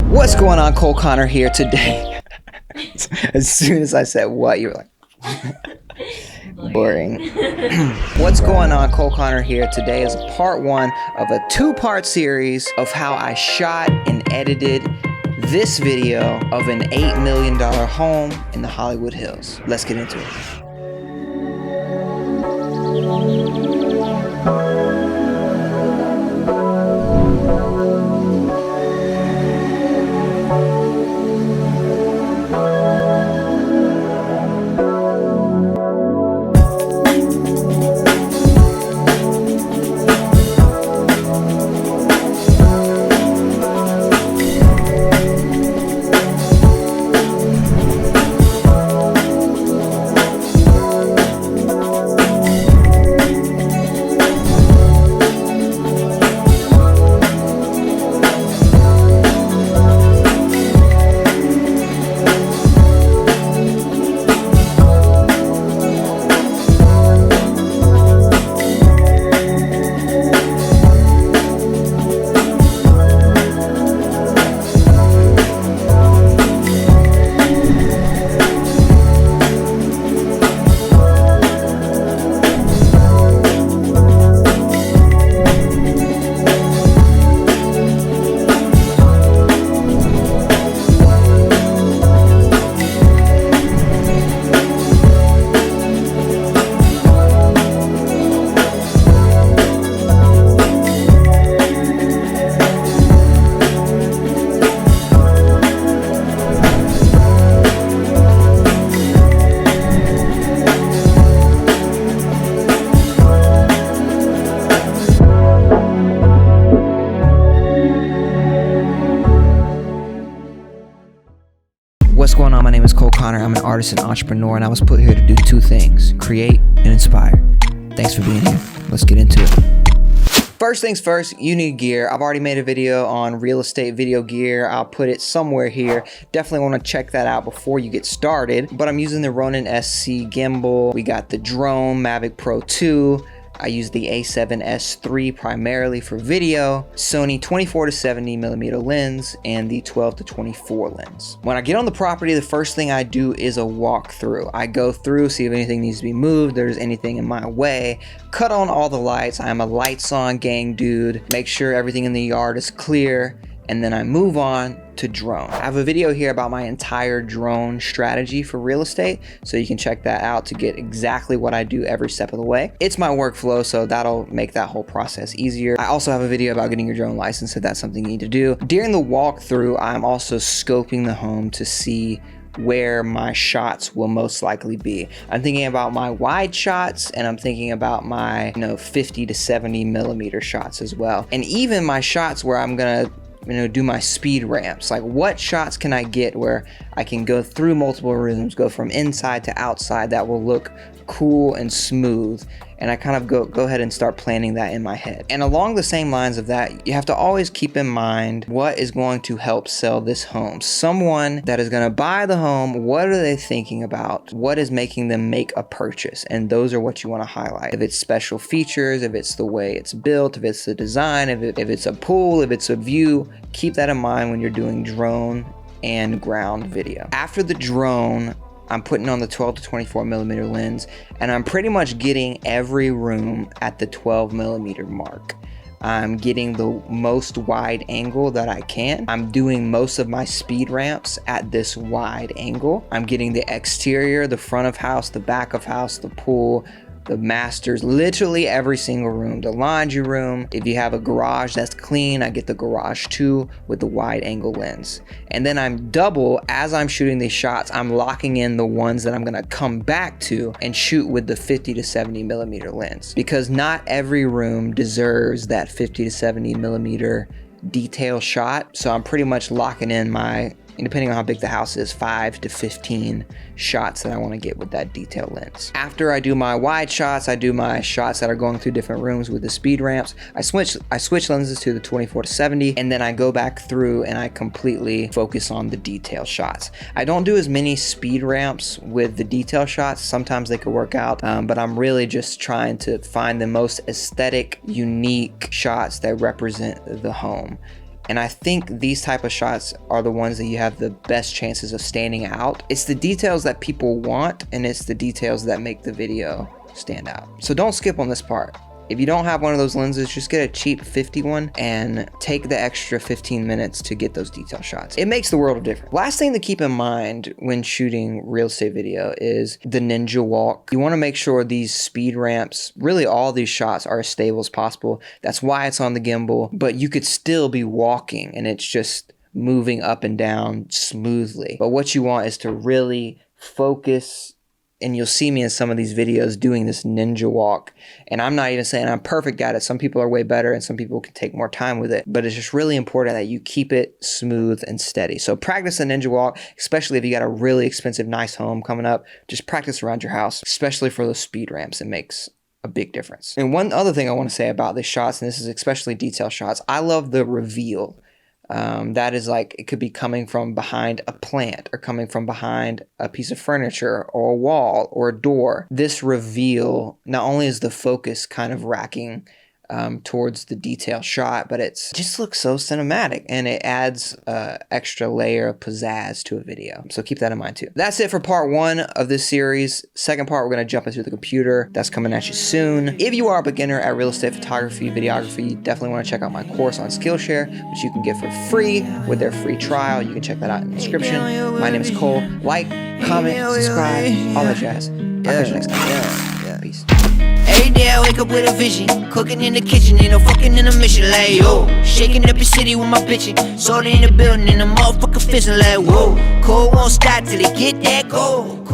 What's going on? Cole Connor here today. As soon as I said what, you were like, boring. What's going on? Cole Connor here. Today is part one of a two-part series of how I shot and edited this video of an $8 million home in the Hollywood Hills. Let's get into it. What's going on? My name is Cole Connor. I'm an artist and entrepreneur, and I was put here to do two things: create and inspire. Thanks for being here. Let's get into it. First things first, you need gear. I've already made a video on real estate video gear. I'll put it somewhere here. Definitely want to check that out before you get started. But I'm using the Ronin SC gimbal. We got the drone, Mavic Pro 2. I use the A7S III primarily for video, Sony 24 to 70 millimeter lens, and the 12 to 24 lens. When I get on the property, the first thing I do is a walkthrough. I go through, see if anything needs to be moved, there's anything in my way, cut on all the lights. I'm a lights on gang dude, make sure everything in the yard is clear, and then I move on to drone. I have a video here about my entire drone strategy for real estate, so you can check that out to get exactly what I do every step of the way. It's my workflow, so that'll make that whole process easier. I also have a video about getting your drone license if that's something you need to do. During the walkthrough, I'm also scoping the home to see where my shots will most likely be. I'm thinking about my wide shots, and I'm thinking about my 50 to 70 millimeter shots as well. And even my shots where I'm gonna do my speed ramps. Like, what shots can I get where I can go through multiple rooms, go from inside to outside that will look cool and smooth, and I kind of go ahead and start planning that in my head. And along the same lines of that, you have to always keep in mind what is going to help sell this home. Someone that is going to buy the home, what are they thinking about? What is making them make a purchase? And those are what you want to highlight. If it's special features, if it's the way it's built, if it's the design, if it's a pool, if it's a view, keep that in mind when you're doing drone and ground video. After the drone, I'm putting on the 12 to 24 millimeter lens, and I'm pretty much getting every room at the 12 millimeter mark. I'm getting the most wide angle that I can. I'm doing most of my speed ramps at this wide angle. I'm getting the exterior, the front of house, the back of house, the pool, the masters, literally every single room, the laundry room. If you have a garage that's clean, I get the garage too with the wide angle lens. And then I'm double, as I'm shooting these shots, I'm locking in the ones that I'm gonna come back to and shoot with the 50 to 70 millimeter lens, because not every room deserves that 50 to 70 millimeter detail shot. So I'm pretty much locking in my, depending on how big the house is, 5 to 15 shots that I want to get with that detail lens. After I do my wide shots, I do my shots that are going through different rooms with the speed ramps. I switch lenses to the 24 to 70, and then I go back through and I completely focus on the detail shots. I don't do as many speed ramps with the detail shots. Sometimes they could work out, but I'm really just trying to find the most aesthetic, unique shots that represent the home. And I think these type of shots are the ones that you have the best chances of standing out. It's the details that people want, and it's the details that make the video stand out. So don't skip on this part. If you don't have one of those lenses, just get a cheap 50 one and take the extra 15 minutes to get those detail shots. It makes the world of difference. Last thing to keep in mind when shooting real estate video is the ninja walk. You want to make sure these speed ramps, really all these shots, are as stable as possible. That's why it's on the gimbal, but you could still be walking and it's just moving up and down smoothly. But what you want is to really focus, and you'll see me in some of these videos doing this ninja walk. And I'm not even saying I'm perfect at it. Some people are way better and some people can take more time with it. But it's just really important that you keep it smooth and steady. So practice a ninja walk, especially if you got a really expensive, nice home coming up. Just practice around your house, especially for those speed ramps. It makes a big difference. And one other thing I want to say about these shots, and this is especially detail shots, I love the reveal. That is like, it could be coming from behind a plant or coming from behind a piece of furniture or a wall or a door. This reveal, not only is the focus kind of racking towards the detail shot, but it just looks so cinematic and it adds extra layer of pizzazz to a video. So keep that in mind too. That's it for part 1 of this series. Second part, we're going to jump into the computer. That's coming at you soon. If you are a beginner at real estate photography, videography, you definitely want to check out my course on Skillshare, which you can get for free with their free trial. You can check that out in the description. My name is Cole. Like, comment, subscribe, all that jazz. I'll catch you next time. Peace. Every day I wake up with a vision, cooking in the kitchen, ain't no fucking in the mission, like yo. Shaking up your city with my bitchin', sold in the building, and the motherfucker fizzing like whoa. Cold won't stop till they get that gold.